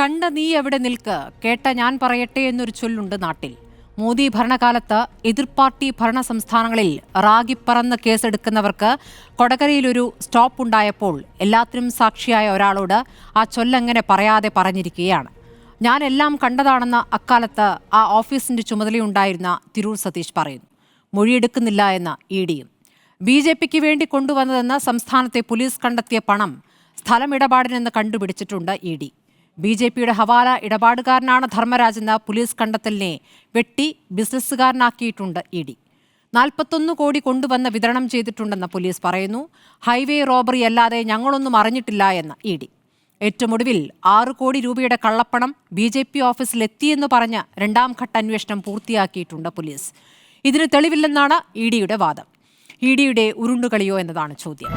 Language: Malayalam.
കണ്ട നീ എവിടെ നിൽക്ക്, കേട്ട ഞാൻ പറയട്ടെ എന്നൊരു ചൊല്ലുണ്ട് നാട്ടിൽ. മോദി ഭരണകാലത്ത് എതിർപാർട്ടി ഭരണ സംസ്ഥാനങ്ങളിൽ റാഗിപ്പറന്ന് കേസെടുക്കുന്നവർക്ക് കൊടകരയിലൊരു സ്റ്റോപ്പ് ഉണ്ടായപ്പോൾ എല്ലാത്തിനും സാക്ഷിയായ ഒരാളോട് ആ ചൊല്ലെങ്ങനെ പറയാതെ പറഞ്ഞിരിക്കുകയാണ്. ഞാൻ എല്ലാം കണ്ടതാണെന്ന് അക്കാലത്ത് ആ ഓഫീസിന്റെ ചുമതലയുണ്ടായിരുന്ന തിരൂർ സതീഷ് പറയുന്നു. മൊഴിയെടുക്കുന്നില്ല എന്ന ഇഡിയും. BJPക്ക് വേണ്ടി കൊണ്ടുവന്നതെന്ന് സംസ്ഥാനത്തെ പോലീസ് കണ്ടെത്തിയ പണം സ്ഥലമിടപാടിനെന്ന് കണ്ടുപിടിച്ചിട്ടുണ്ട് ഇഡി. BJPയുടെ ഹവാല ഇടപാടുകാരനാണ് ധർമ്മരാജെന്ന പോലീസ് കണ്ടെത്തലിനെ വെട്ടി ബിസിനസ്സുകാരനാക്കിയിട്ടുണ്ട് ഇഡി. 41 കോടി കൊണ്ടുവന്ന് വിതരണം ചെയ്തിട്ടുണ്ടെന്ന് പോലീസ് പറയുന്നു. ഹൈവേ റോബറി അല്ലാതെ ഞങ്ങളൊന്നും അറിഞ്ഞിട്ടില്ല എന്ന് ഇഡി. ഏറ്റവും ഒടുവിൽ 6 കോടി രൂപയുടെ കള്ളപ്പണം BJP ഓഫീസിലെത്തിയെന്ന് പറഞ്ഞ് രണ്ടാം ഘട്ട അന്വേഷണം പൂർത്തിയാക്കിയിട്ടുണ്ട് പോലീസ്. ഇതിന് തെളിവില്ലെന്നാണ് ഇഡിയുടെ വാദം. ഇഡിയുടെ ഉരുണ്ടുകളിയോ എന്നതാണ് ചോദ്യം.